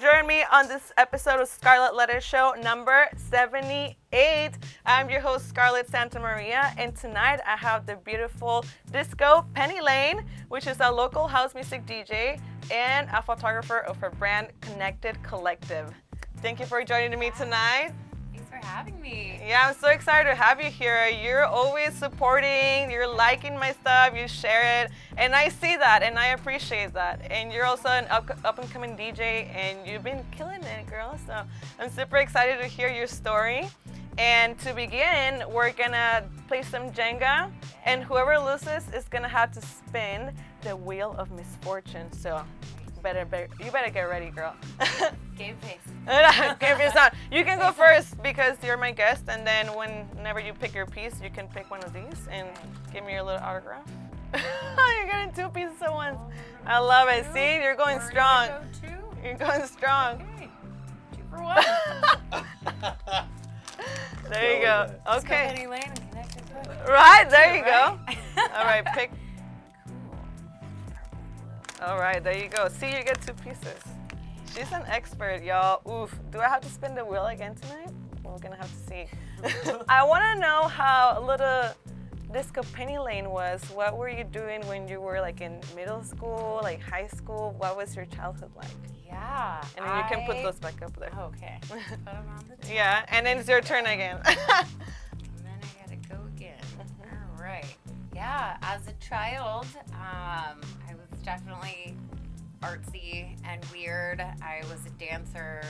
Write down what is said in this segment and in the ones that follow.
join me on this episode of Scarlett Letter Show number 78. I'm your host, Scarlett Santa Maria, and tonight I have the beautiful DiscoPennyLane, which is a local house music DJ and a photographer of her brand Connected Collective. Thank you for joining me tonight. Thanks for having me. Yeah, I'm so excited to have you here. You're always supporting, you're liking my stuff, you share it, and I see that and I appreciate that. And you're also an up and coming DJ and you've been killing it, girl. So I'm super excited to hear your story. And to begin, we're gonna play some Jenga, and whoever loses is gonna have to spin the wheel of misfortune. So you better get ready, girl. Game face. Game face on. You can go first because you're my guest, and then whenever you pick your piece, you can pick one of these and give me your little autograph. You're getting two pieces at once. I love it. See, you're going strong. You're going strong. Okay. 2 for 1. There you go. Okay. DiscoPennyLane and Connected Collective. Right, there you go. All right, pick. All right, there you go. See, you get 2 pieces. She's an expert, y'all. Oof. Do I have to spin the wheel again tonight? We're gonna have to see. I want to know how little DiscoPennyLane was. What were you doing when you were like in middle school, like high school? What was your childhood like? Yeah. And then you can put those back up there. Okay. Put them on the top. Yeah, and then it's your turn again. And then I gotta go again. All right. Yeah, as a child, I was definitely artsy and weird. I was a dancer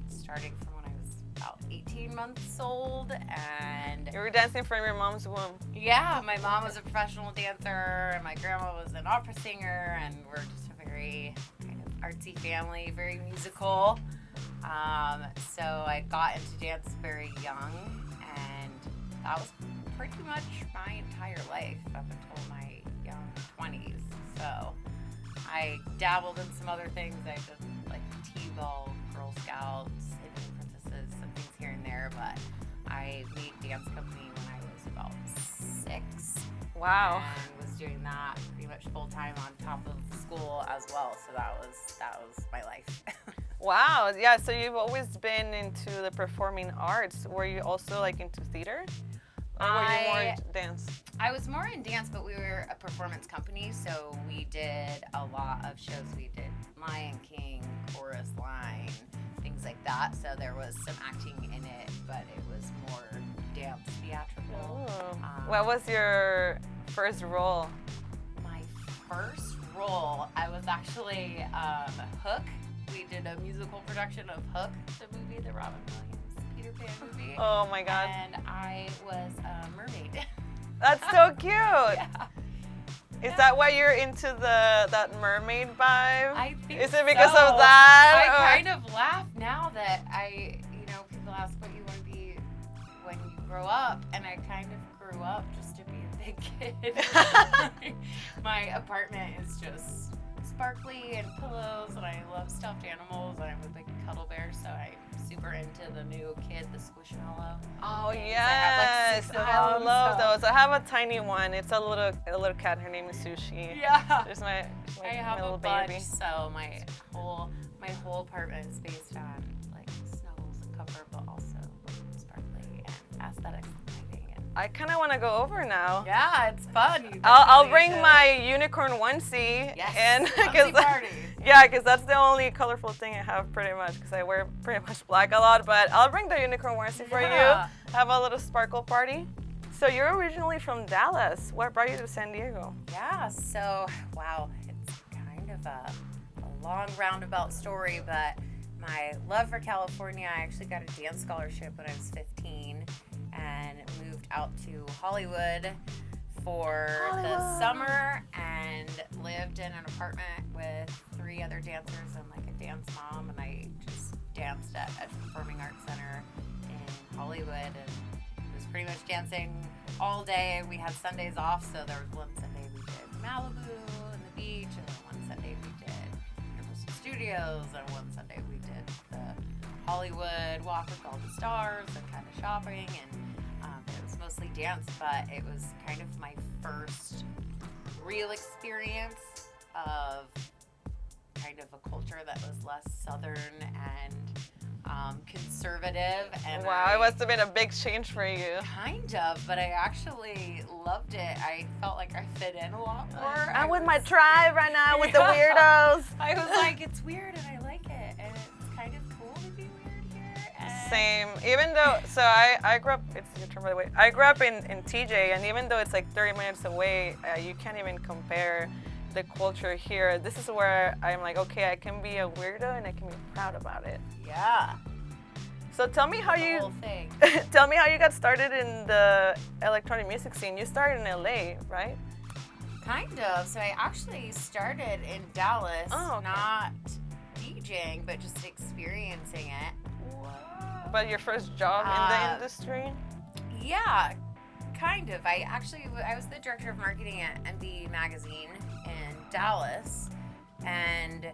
starting from when I was about 18 months old, and You were dancing from your mom's womb. yeah, my mom was a professional dancer, and my grandma was an opera singer, and we're just a very kind of artsy family, very musical. So I got into dance very young, and that was pretty much my entire life up until my young 20s. So I dabbled in some other things. I did like T-ball, Girl Scouts, Hidden Princesses, some things here and there, but I made dance company when I was about 6. Wow. And was doing that pretty much full time on top of school as well. So that was my life. Wow. Yeah. So you've always been into the performing arts. Were you also like into theater, or were you more into dance? I was more in dance, but we were a performance company, so we did a lot of shows. We did Lion King, Chorus Line, things like that. So there was some acting in it, but it was more dance, theatrical. What was your first role? My first role, I was actually Hook. We did a musical production of Hook, the movie, the Robin Williams Peter Pan movie. Oh my God. And I was a mermaid. That's so cute. Yeah. Is that why you're into that mermaid vibe? I think Is it because so. of that? I kind of laugh now that people ask what you want to be when you grow up, and I kind of grew up just to be a big kid. My apartment is just sparkly and pillows, and I love stuffed animals, and I'm a big cuddle bear, so I'm super into the new kid, the Squishmallow. Oh And yes, I have like 6 of I them, love so- those. I have a tiny one. It's a little cat. Her name is Sushi. Yeah. There's my I have little a bunch, baby. so my whole apartment is based on like snuggles and comfort, but also sparkly and aesthetics and lighting. And I kind of want to go over now. yeah, it's fun. You I'll definitely bring should. my unicorn onesie. Yes, And onesie party. Yeah, because that's the only colorful thing I have pretty much, because I wear pretty much black a lot, but I'll bring the unicorn onesie for Yeah. you. Have a little sparkle party. So you're originally from Dallas. What brought you to San Diego? Yeah, so wow, it's kind of a long roundabout story, but my love for California, I actually got a dance scholarship when I was 15 and moved out to Hollywood for the summer and lived in an apartment with 3 other dancers and like a dance mom, and I just danced at a performing arts center in Hollywood, and it was pretty much dancing all day. We had Sundays off, so there was one Sunday we did Malibu and the beach, and then one Sunday we did Universal Studios, and one Sunday we did the Hollywood walk with all the stars and kind of shopping, and it was mostly dance, but it was kind of my first real experience of kind of a culture that was less Southern and conservative. And wow, it must have been a big change for you. Kind of, but I actually loved it. I felt like I fit in a lot more. I'm with my tribe right now with the weirdos. I was like, it's weird and I like it, and it's kind of cool to be weird here. And Same. Even though, so I grew up, it's your turn by the way, I grew up in TJ, and even though it's like 30 minutes away, you can't even compare the culture here. This is where I'm like, okay, I can be a weirdo and I can be proud about it. Yeah. So tell me how The you whole thing. tell me how you got started in the electronic music scene. You started in LA, right? Kind of. So I actually started in Dallas, Oh, okay. not DJing, but just experiencing it. But your first job in the industry? Yeah, kind of. I was the director of marketing at MB Magazine in Dallas, and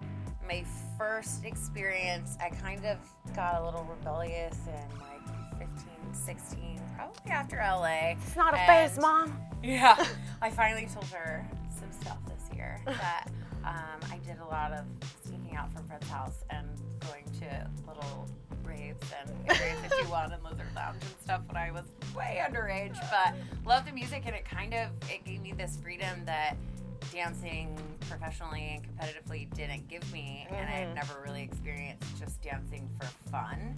my first experience, I kind of got a little rebellious in like 15, 16, probably after LA. It's not a phase, Mom. Yeah, I finally told her some stuff this year that I did a lot of sneaking out from friend's house and going to little raves and Area 51 and Lizard Lounge and stuff when I was way underage, but loved the music, and it gave me this freedom that dancing professionally and competitively didn't give me, and I had never really experienced just dancing for fun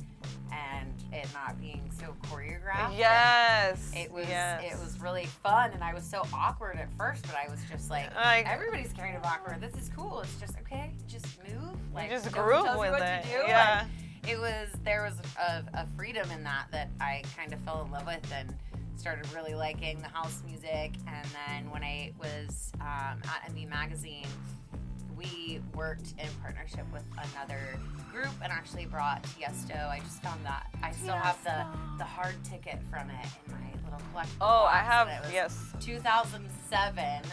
and it not being so choreographed. Yes. It was really fun, and I was so awkward at first, but I was just like everybody's kind of awkward. This is cool. It's just okay, just move. Like, you just no one groove tells you with what it. to do. Yeah. And there was a freedom in that I kind of fell in love with and started really liking the house music. And then when I was at MB Magazine, we worked in partnership with another group and actually brought Tiesto. I just found that I still have the hard ticket from it in my little collection. Oh, box, I have, and it was yes. 2007, and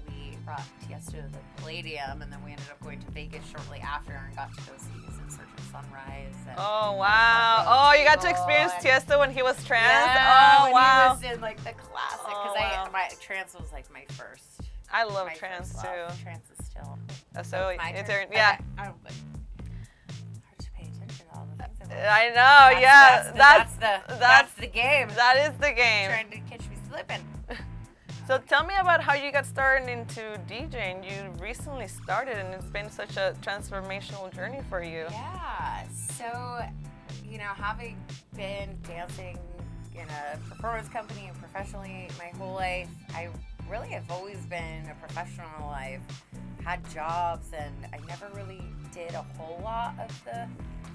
we brought Tiesto to the Palladium, and then we ended up going to Vegas shortly after and got to go see In Search of Sunrise. And Oh, wow. Oh, you got to experience Tiesto when he was trans? yeah, Oh, when wow. he was in like the classic, Oh, because wow. my trance was like my first. I love my trance first too. love. Trance is still. So my it's turn? yeah. Okay. I don't think. Hard to pay attention to all the things. I know, yeah. That's the game. That is the game. Trying to catch me slipping. So tell me about how you got started into DJing. You recently started, and it's been such a transformational journey for you. Yeah. So, having been dancing in a performance company and professionally my whole life, I really have always been a professional. I've had jobs, and I never really did a whole lot of the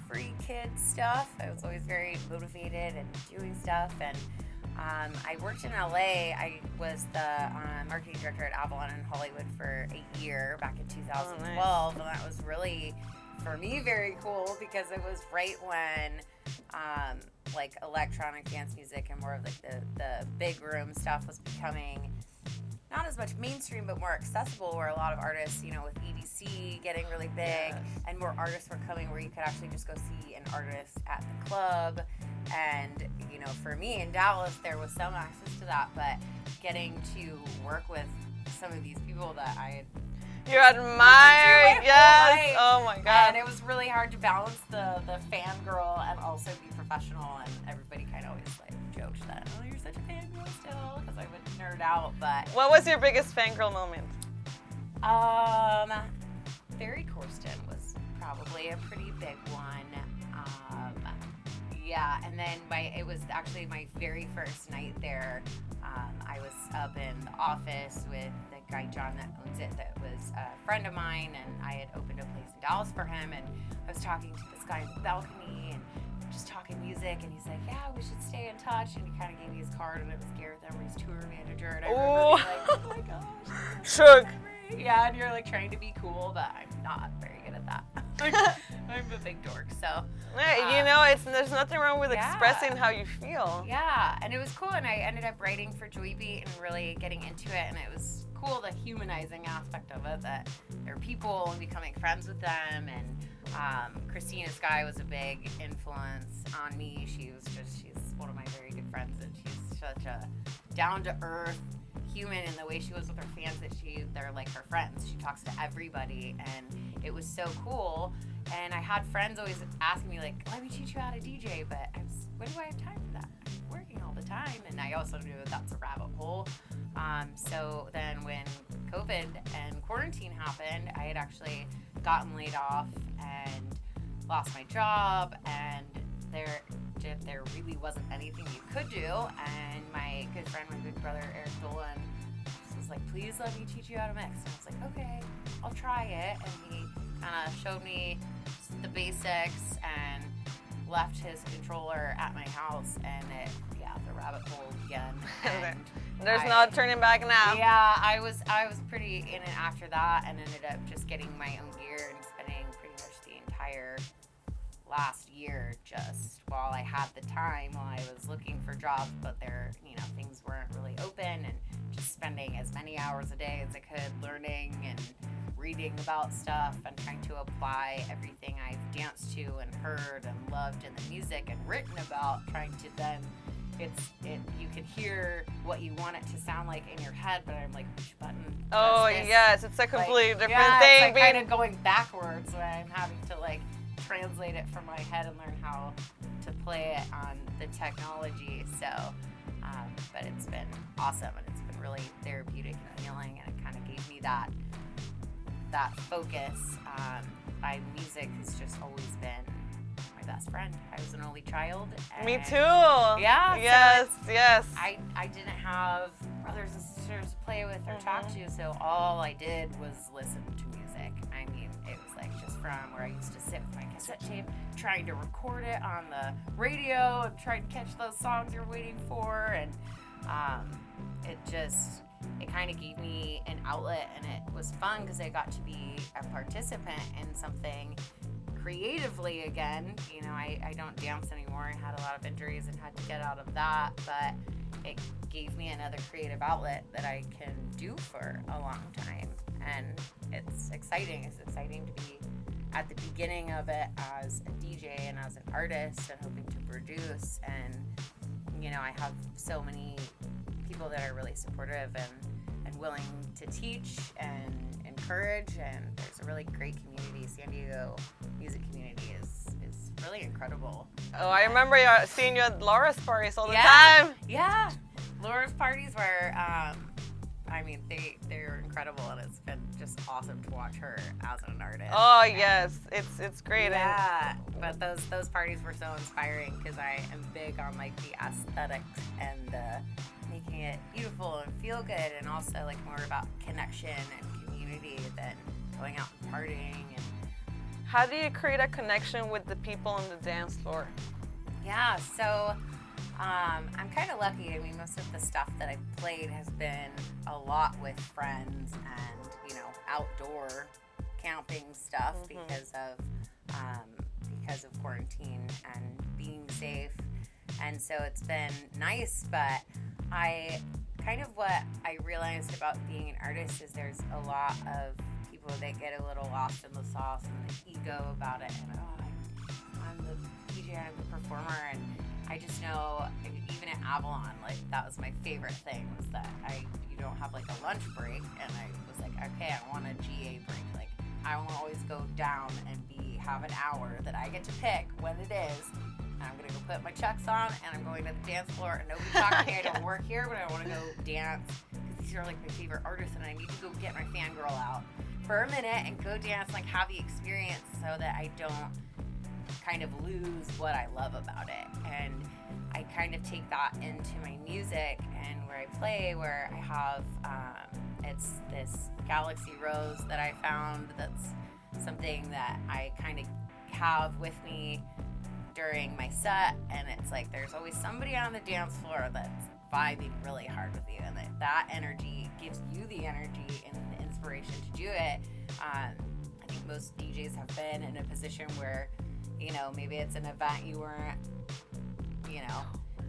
free kid stuff. I was always very motivated and doing stuff, and I worked in LA. I was the marketing director at Avalon in Hollywood for a year back in 2012, and that was really, for me, very cool because it was right when like electronic dance music and more of like the big room stuff was becoming not as much mainstream, but more accessible, where a lot of artists, with EDC getting really big, and more artists were coming where you could actually just go see an artist at the club. And, for me in Dallas, there was some access to that, but getting to work with some of these people that I had You admire, yes. Life. Oh my God. And it was really hard to balance the fangirl and also be professional, and everybody kind of always joked that, oh, you're such a fangirl still, because I would nerd out, but. What was your biggest fangirl moment? Barry Corsten was probably a pretty big one. Yeah, and then it was actually my very first night there. I was up in the office with the guy John that owns it, that was a friend of mine, and I had opened a place in Dallas for him, and I was talking to this guy in the balcony and just talking music, and he's like, yeah, we should stay in touch, and he kind of gave me his card, and it was Gareth Emery's tour manager, and I remember being like, oh my gosh. Shook. Yeah, and you're trying to be cool, but I'm not very good at that. I'm a big dork, so. Hey, there's nothing wrong with expressing how you feel. Yeah, and it was cool, and I ended up writing for Joybeat and really getting into it, and it was cool, the humanizing aspect of it, that they're people and becoming friends with them, and Christina Sky was a big influence on me. She's one of my very good friends, and she's such a down-to-earth human in the way she was with her fans, that they're like her friends. She talks to everybody, and it was so cool. And I had friends always ask me, like, let me teach you how to DJ, but when do I have time for that? I'm working all the time, and I also knew that's a rabbit hole. So then when COVID and quarantine happened, I had actually gotten laid off and lost my job, and there really wasn't anything you could do. And my good friend, my big brother, Eric Dolan, was like, please let me teach you how to mix. And I was like, okay, I'll try it. And he kind of showed me the basics and left his controller at my house, and the rabbit hole began. And there's no turning back now. Yeah, I was pretty in it after that, and ended up just getting my own gear and spending pretty much the entire last year just while I had the time, while I was looking for jobs, but things weren't really open, and just spending as many hours a day as I could learning and reading about stuff and trying to apply everything I've danced to and heard and loved in the music and written about, trying to then you could hear what you want it to sound like in your head, but I'm like, which button does this? Yes, it's a completely different yeah, thing. It's kind of going backwards when I'm having to translate it from my head and learn how to play it on the technology. So, but it's been awesome, and it's been really therapeutic and healing, and it kind of gave me that focus. My music has just always been my best friend. I was an only child. Me too. Yeah. Yes, yes. I didn't have brothers and sisters to play with or talk to, so all I did was listen to music. I mean, it was like just from where I used to sit with my cassette tape, trying to record it on the radio and try to catch those songs you're waiting for, and it kind of gave me an outlet, and it was fun because I got to be a participant in something creatively again. I don't dance anymore. I had a lot of injuries and had to get out of that, but it gave me another creative outlet that I can do for a long time, and it's exciting. It's exciting to be at the beginning of it as a DJ and as an artist and hoping to produce, and I have so many people that are really supportive and willing to teach and encourage, and there's a really great community. San Diego music community is really incredible. Oh, I remember seeing you at Laura's parties all the time. Yeah, Laura's parties were, they're incredible, and it's been just awesome to watch her as an artist. Oh yes, it's great. Yeah, but those parties were so inspiring because I am big on the aesthetics and making it beautiful and feel good, and also more about connection and community than going out and partying. And how do you create a connection with the people on the dance floor? Yeah, so I'm kind of lucky. I mean, most of the stuff that I've played has been a lot with friends and outdoor camping stuff because of quarantine and being safe. And so it's been nice, but what I realized about being an artist is there's a lot of people that get a little lost in the sauce and the ego about it, and I'm the DJ, I'm the performer, and I just know, even at Avalon, that was my favorite thing, was that you don't have a lunch break, and I was like, okay, I want a GA break. I want to always go down and have an hour that I get to pick when it is. I'm going to go put my chucks on, and I'm going to the dance floor, and nobody's talking to me. I don't work here, but I want to go dance, because these are my favorite artists, and I need to go get my fangirl out for a minute and go dance, have the experience, so that I don't kind of lose what I love about it. And I kind of take that into my music and where I play, where I have it's this Galaxy Rose that I found that's something that I kind of have with me during my set, and it's there's always somebody on the dance floor that's vibing really hard with you, and that energy gives you the energy and the inspiration to do it. I think most DJs have been in a position where maybe it's an event you weren't,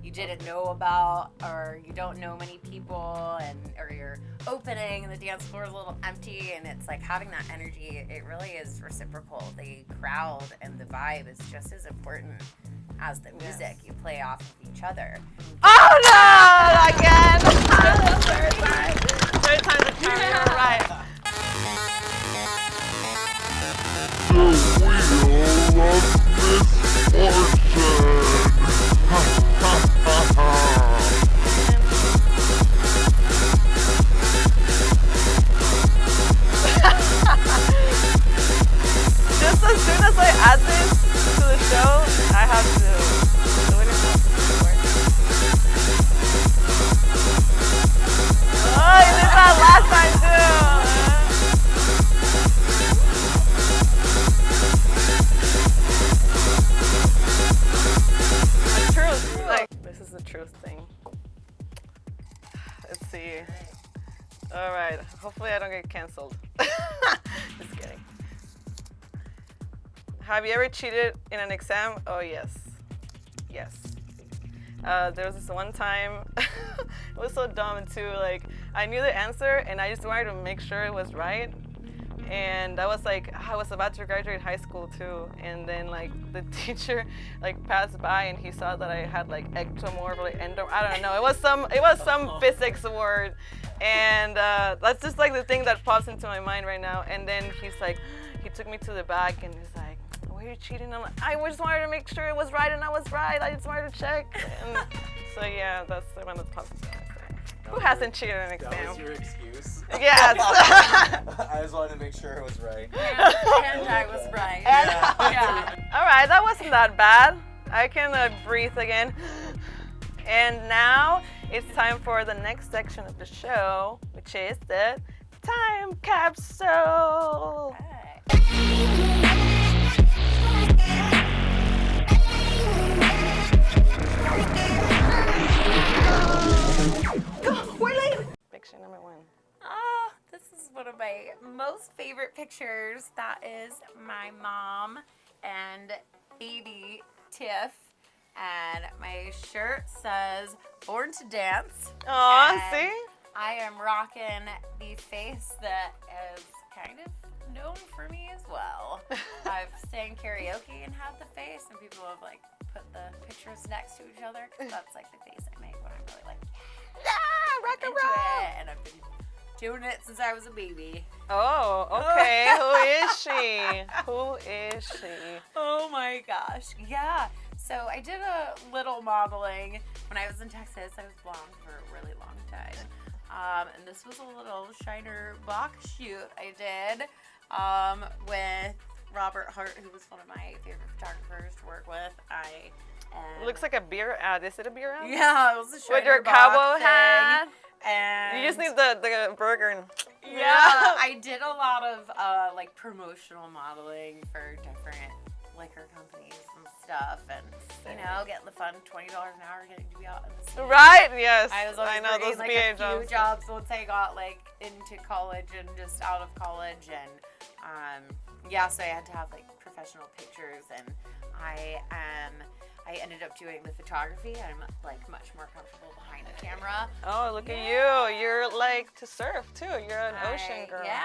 you didn't know about, or you don't know many people, or you're opening and the dance floor is a little empty, and it's having that energy, it really is reciprocal. The crowd and the vibe is just as important as the music. You play off of each other. Oh no! Again! Third time the charm, you're right. canceled. Just kidding. Have you ever cheated in an exam? Oh, yes. Yes. There was this one time, it was so dumb too, like, I knew the answer and I just wanted to make sure it was right. And I was like, I was about to graduate high school too, and then like the teacher like passed by and he saw that I had like ectomorph, like I don't know, it was some physics word, and that's just like the thing that pops into my mind right now. And then he took me to the back and he's like, were you cheating? I'm like, I just wanted to make sure it was right, and I was right. I just wanted to check. And so yeah, that's the one that pops into my mind. Who hasn't cheated in an exam? That was your excuse? Yes. I just wanted to make sure it was right. And I was right. Yeah. All right, that wasn't that bad. I can breathe again. And now it's time for the next section of the show, which is the time capsule. We're late. Picture number 1. Oh, this is one of my most favorite pictures. That is my mom and baby Tiff. And my shirt says "Born to Dance." Aw, see? I am rocking the face that is kind of known for me as well. I've sang karaoke and had the face, and people have like put the pictures next to each other because that's like the face I make when I'm really like, Yeah, rock and into roll. it. And I've been doing it since I was a baby. Oh, okay. Who is she? Who is she? Oh my gosh. Yeah. So I did a little modeling when I was in Texas. I was blonde for a really long time. And this was a little Shiner box shoot I did with Robert Hart, who was one of my favorite photographers to work with. Looks like a beer ad. Is it a beer ad? Yeah, it was a Shiner With your box cowboy thing. hat. And You just need the burger. And yeah, I did a lot of like promotional modeling for different liquor companies and stuff, and you know, getting the fun $20 an hour getting to be out in the city. Right? Yes. I was always know working, those like BA a few jobs. jobs once I got like into college and just out of college, and yeah, so I had to have like professional pictures, and I ended up doing the photography. I'm like much more comfortable behind the camera. Oh, look at you. You're like to surf too. You're an ocean girl. Yeah,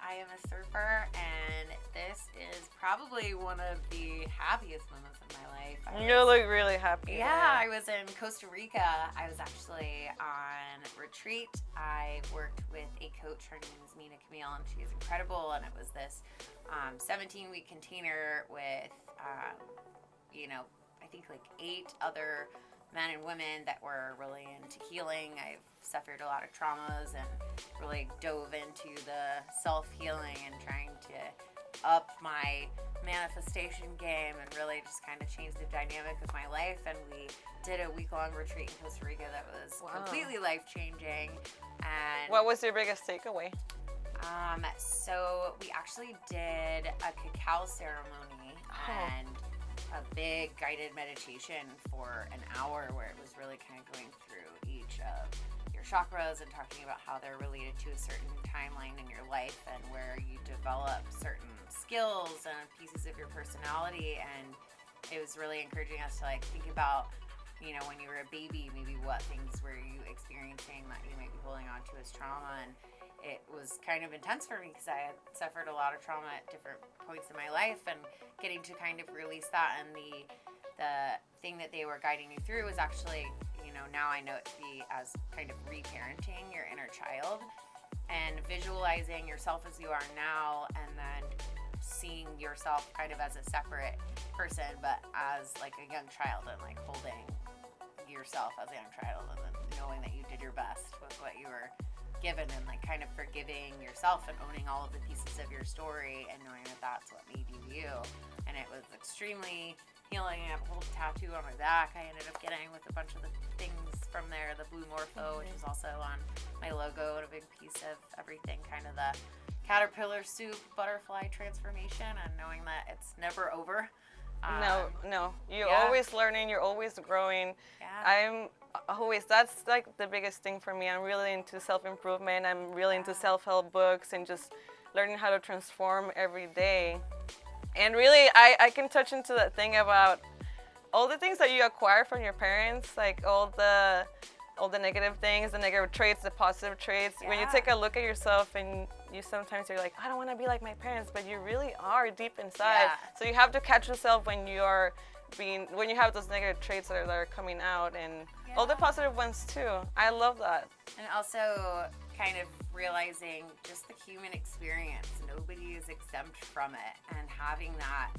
I am a surfer, and this is probably one of the happiest moments of my life. You look really happy. Yeah, I was in Costa Rica. I was actually on retreat. I worked with a coach. Her name is Mina Camille, and she is incredible. And it was this 17-week container with, you know, I think like 8 other men and women that were really into healing. I've suffered a lot of traumas and really dove into the self-healing and trying to up my manifestation game and really just kind of change the dynamic of my life. And we did a week-long retreat in Costa Rica that was completely life-changing. And What was your biggest takeaway? so we actually did a cacao ceremony and a big guided meditation for an hour where it was really kind of going through each of your chakras and talking about how they're related to a certain timeline in your life and where you develop certain skills and pieces of your personality. And it was really encouraging us to like think about, you know, when you were a baby, maybe what things were you experiencing that you might be holding on to as trauma. And it was kind of intense for me because I had suffered a lot of trauma at different points in my life, and getting to kind of release that. And the thing that they were guiding me through was actually, you know, now I know it to be as kind of reparenting your inner child and visualizing yourself as you are now, and then seeing yourself kind of as a separate person, but as like a young child, and like holding yourself as a young child, and then knowing that you did your best with what you were given, and like kind of forgiving yourself and owning all of the pieces of your story and knowing that that's what made you you. And it was extremely healing. I have a little tattoo on my back I ended up getting with a bunch of the things from there, the blue morpho, which is also on my logo, and a big piece of everything, kind of the caterpillar soup butterfly transformation, and knowing that it's never over. No. You're always learning. You're always growing. Yeah. Always. That's like the biggest thing for me. I'm really into self-improvement. I'm really into self-help books and just learning how to transform every day. And really, I can touch into that thing about all the things that you acquire from your parents, like all the negative things, the negative traits, the positive traits. When you take a look at yourself and sometimes you're like, I don't want to be like my parents, but you really are deep inside. So you have to catch yourself when you have those negative traits that are coming out, and all the positive ones too. I love that. And also kind of realizing just the human experience. Nobody is exempt from it, and having that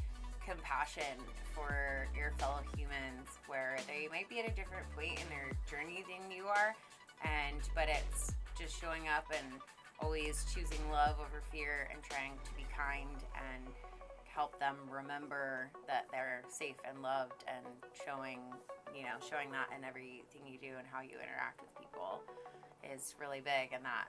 compassion for your fellow humans where they might be at a different point in their journey than you are, but it's just showing up and always choosing love over fear and trying to be kind and help them remember that they're safe and loved, and showing that in everything you do and how you interact with people is really big. And that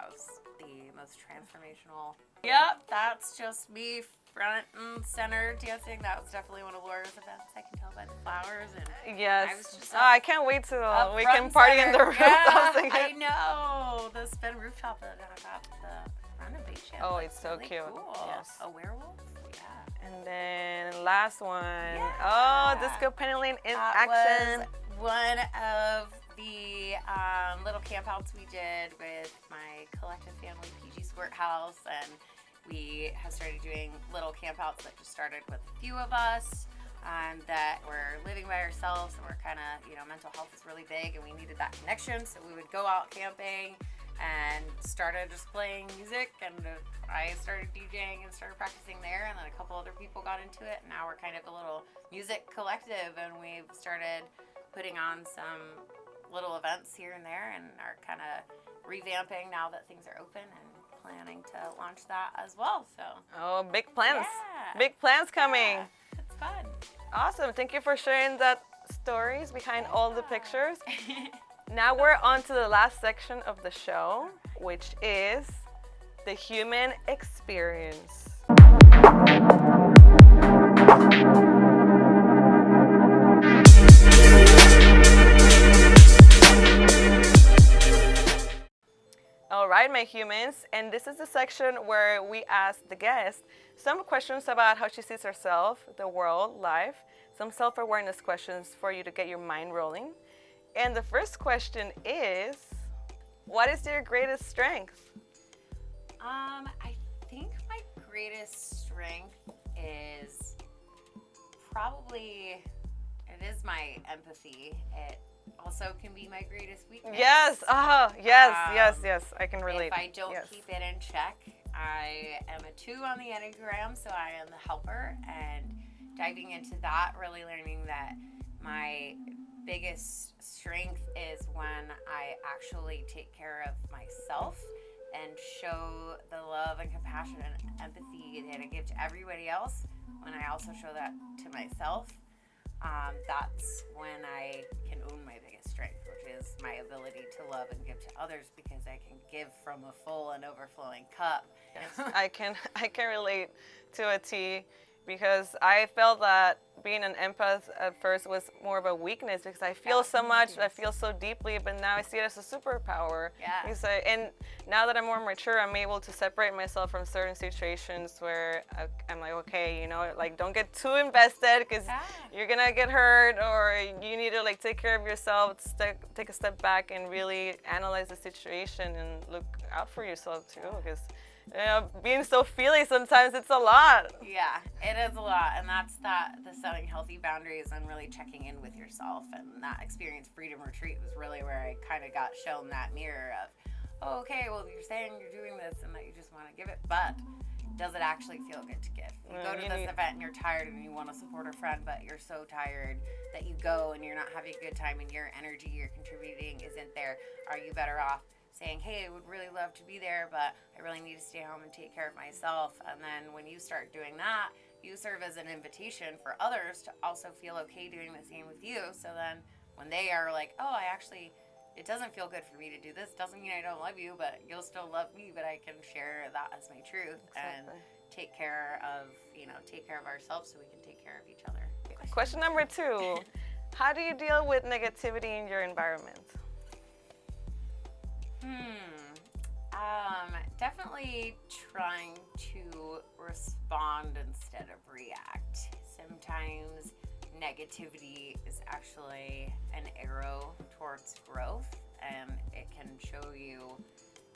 was the most transformational. Yep, that's just me front and center dancing. That was definitely one of Laura's events. I can tell by the flowers. And yes. I was just I can't wait till we can party in the rooftop. I know. The spin rooftop that I got the renovation. Oh, it's so really cute. Cool. Yes. A werewolf? Yeah. And then last one. Yeah. Oh, DiscoPennyLane in action. Was one of the little campouts we did with my collective family, PG Sport House, and we have started doing little campouts that just started with a few of us that were living by ourselves, and we're kind of, mental health is really big and we needed that connection, so we would go out camping and started just playing music, and I started DJing and started practicing there, and then a couple other people got into it, and now we're kind of a little music collective, and we've started putting on some little events here and there, and are kind of revamping now that things are open, and planning to launch that as well. So big plans. Big plans coming. It's fun. Awesome. Thank you for sharing that stories behind all the pictures. Now we're on to the last section of the show, which is the human experience. All right, my humans, and this is the section where we ask the guest some questions about how she sees herself, the world, life, some self-awareness questions for you to get your mind rolling. And the first question is, what is your greatest strength? I think my greatest strength is probably, it is my empathy. It also can be my greatest weakness. Yes, yes, I can relate. If I don't keep it in check, I am a 2 on the Enneagram, so I am the helper, and diving into that, really learning that my biggest strength is when I actually take care of myself and show the love and compassion and empathy that I give to everybody else. When I also show that to myself, that's when I can own my biggest strength, which is my ability to love and give to others, because I can give from a full and overflowing cup. Yes, I can relate to a T, because I felt that being an empath at first was more of a weakness, because I feel so much, I feel so deeply, but now I see it as a superpower. Yeah. And now that I'm more mature, I'm able to separate myself from certain situations where I'm like, okay, like, don't get too invested, because you're gonna get hurt, or you need to like take care of yourself, take a step back and really analyze the situation and look out for yourself too, because being so feely sometimes, it's a lot. Yeah, it is a lot, and that's the setting healthy boundaries and really checking in with yourself. And that experience, Freedom Retreat, was really where I kind of got shown that mirror of, oh, okay, well, you're saying you're doing this and that you just want to give it, but does it actually feel good to give? You go to this event and you're tired and you want to support a friend, but you're so tired that you go and you're not having a good time, and your energy you're contributing isn't there. Are you better off saying, hey, I would really love to be there, but I really need to stay home and take care of myself? And then when you start doing that, you serve as an invitation for others to also feel okay doing the same with you. So then when they are like, oh, it doesn't feel good for me to do this, doesn't mean I don't love you, but you'll still love me, but I can share that as my truth. Exactly. And take care of ourselves so we can take care of each other. Question number 2. How do you deal with negativity in your environment? Definitely trying to respond instead of react. Sometimes negativity is actually an arrow towards growth, and it can show you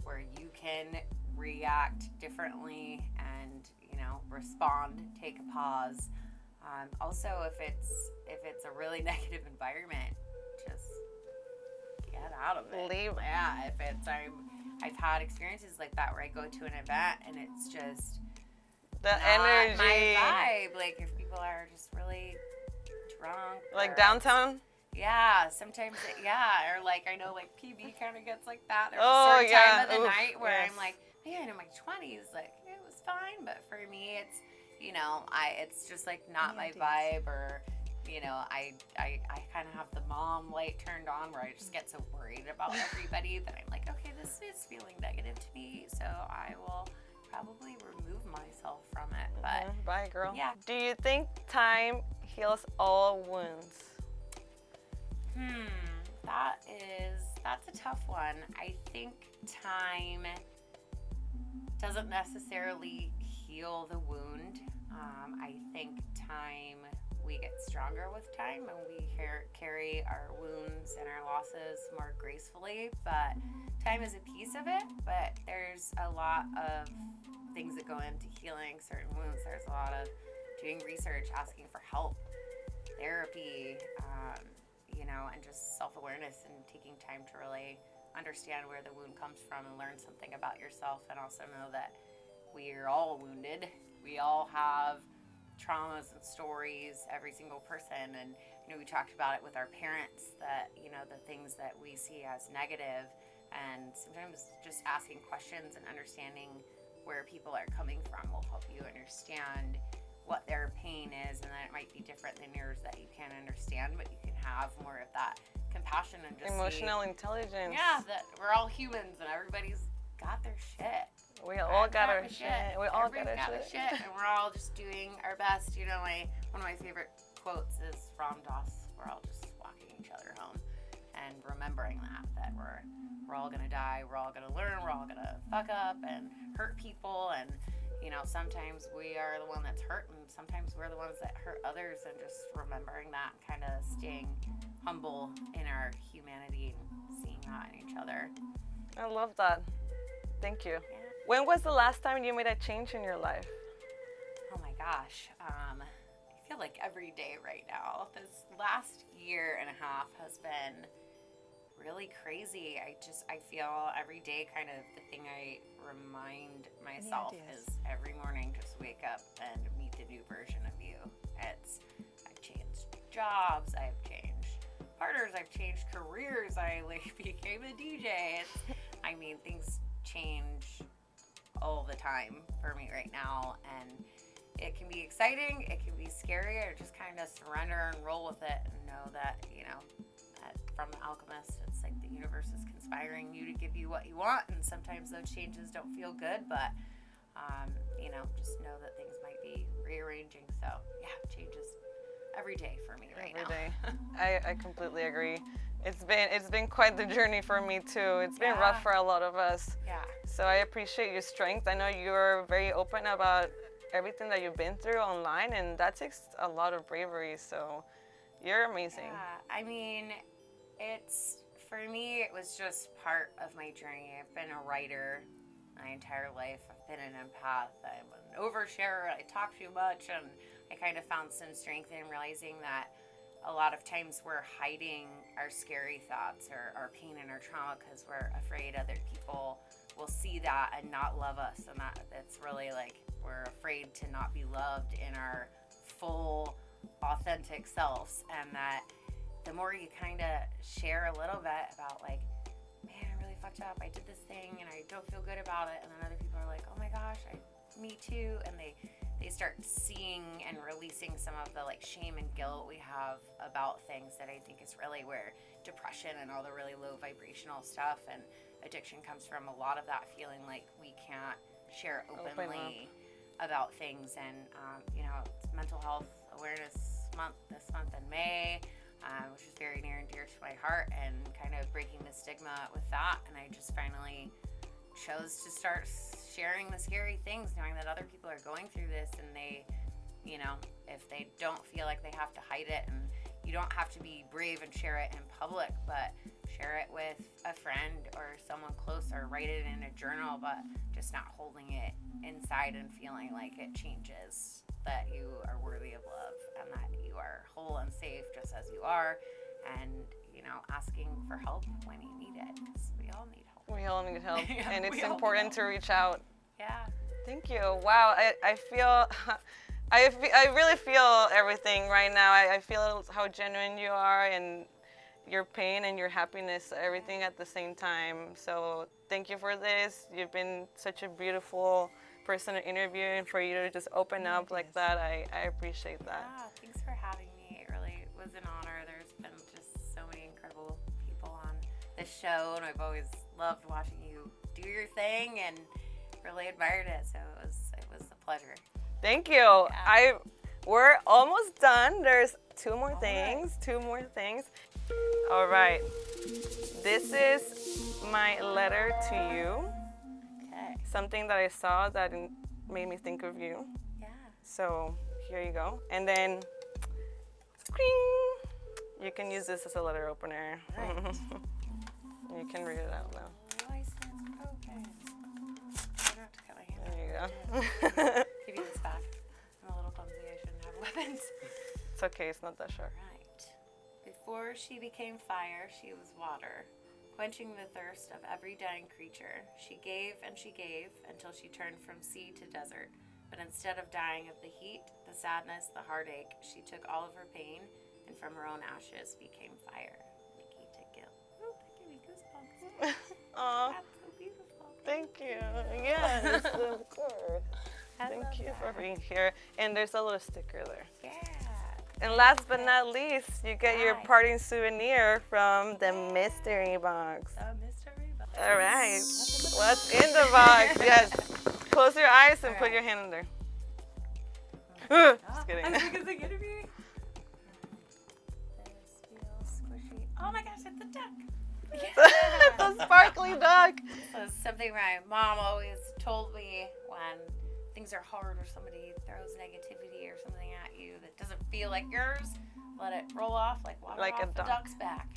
where you can react differently and, respond, take a pause. Also, if it's a really negative environment, just get out of it. Leave. Yeah, if it's I've had experiences like that where I go to an event and it's just The not energy. my vibe. Like if people are just really drunk. Like or downtown? Yeah, sometimes or like I know like PB kind of gets like that. There's Oh, a certain yeah. time of the Oof, night where yes. I'm like, man, in my 20s, like it was fine, but for me, it's it's just like not my vibe, or I kind of have the mom light turned on where I just get so worried about everybody that I'm like, okay, this is feeling negative to me, so I will probably remove myself from it. But Bye, girl. yeah. Do you think time heals all wounds? That's a tough one. I think time doesn't necessarily heal the wound. I think we get stronger with time, and we carry our wounds and our losses more gracefully, but time is a piece of it. But there's a lot of things that go into healing certain wounds. There's a lot of doing research, asking for help, therapy, and just self-awareness, and taking time to really understand where the wound comes from and learn something about yourself, and also know that we're all wounded. We all have traumas and stories, every single person, and we talked about it with our parents, that the things that we see as negative, and sometimes just asking questions and understanding where people are coming from will help you understand what their pain is, and that it might be different than yours that you can't understand, but you can have more of that compassion and just Emotional intelligence. yeah, that we're all humans and everybody's got their shit. We all got our shit. shit. We all got Everybody's our their shit. and we're all just doing our best. One of my favorite quotes is from Doss. We're all just walking each other home, and remembering that we're all gonna die. We're all gonna learn. We're all gonna fuck up and hurt people, and sometimes we are the one that's hurt, and sometimes we're the ones that hurt others, and just remembering that, and kind of staying humble in our humanity and seeing that in each other. I love that. Thank you. Yeah. When was the last time you made a change in your life? Oh my gosh. I feel like every day right now. This last year and a half has been really crazy. I feel every day kind of the thing I remind myself is every morning just wake up and meet the new version of you. I've changed jobs, I've changed partners, I've changed careers, I became a DJ. Things change all the time for me right now, and it can be exciting, it can be scary, or just kind of surrender and roll with it and know that, that from The Alchemist, it's like the universe is conspiring you to give you what you want, and sometimes those changes don't feel good, but just know that things might be rearranging. So yeah, changes every day for me right now. Every day. I completely agree. It's been quite the journey for me too. It's been rough for a lot of us. Yeah. So I appreciate your strength. I know you're very open about everything that you've been through online, and that takes a lot of bravery. So you're amazing. Yeah. For me, it was just part of my journey. I've been a writer my entire life. I've been an empath. I'm an oversharer. I talk too much, and I kind of found some strength in realizing that a lot of times we're hiding our scary thoughts or our pain and our trauma because we're afraid other people will see that and not love us, and that's really like we're afraid to not be loved in our full authentic selves. And that the more you kind of share a little bit about like, man, I really fucked up, I did this thing and I don't feel good about it, and then other people are like, oh my gosh, me too, and they start seeing and releasing some of the like shame and guilt we have about things, that I think is really where depression and all the really low vibrational stuff and addiction comes from. A lot of that feeling like we can't share openly about things. And it's Mental Health Awareness Month this month in May. which is very near and dear to my heart, and kind of breaking the stigma with that. And I just finally chose to start sharing the scary things, knowing that other people are going through this, and they, you know, if they don't feel like they have to hide it, and you don't have to be brave and share it in public, but share it with a friend or someone close, or write it in a journal, but just not holding it inside and feeling like it changes that you are worthy of love and that you are whole and safe just as you are, and, you know, asking for help when you need it, because we all need help. We all need help, Yeah, and it's we all important to reach out. Yeah. Thank you. Wow, I feel, I really feel everything right now. I feel how genuine you are, and your pain and your happiness, everything at the same time. So thank you for this. You've been such a beautiful person to interview, and for you to just open up like that, I appreciate that. Yeah, thanks for having me. It really was an honor. There's been just so many incredible people on this show, and I've always loved watching you do your thing and really admired it. So it was a pleasure. Thank you. Yeah. We're almost done. There's two more things. All right. This is my letter to you. Okay. Something that I saw that made me think of you. Yeah. So here you go. And then, screen. You can use this as a letter opener. Right. You can read it out now. License open. I don't have to cut my hand. There you go. Give you this back. I'm a little clumsy. I shouldn't have weapons. It's okay. It's not that sharp. Right. Before she became fire, she was water, quenching the thirst of every dying creature. She gave and she gave until she turned from sea to desert. But instead of dying of the heat, the sadness, the heartache, she took all of her pain and from her own ashes became fire. Nikki to Gil. Oh, that gave me goosebumps. Aw, That's so beautiful. thank you. Yes, of course. Thank you for being here. And there's a little sticker there. Yeah. And last but not least, you get your Hi. parting souvenir from the mystery box. The mystery box. All right. What's in the box? Yes. Close your eyes and All put right. your hand in there. Just kidding. I think it's gonna be. This feels squishy. Oh my gosh, it's a duck. It's a sparkly duck. So it's something my mom always told me when things are hard or somebody throws negativity or something at you that doesn't feel like yours. Let it roll off like water Like a off the duck. duck's back.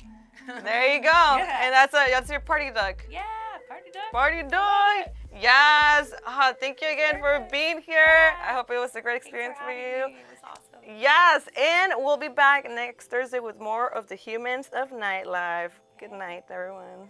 There you go. Yeah. And that's your party duck. Yeah, party duck. Party duck. Yes. Thank you again for being here. I hope it was a great experience for you. Me. It was awesome. Yes, and we'll be back next Thursday with more of the Humans of Nightlife. Good night, everyone.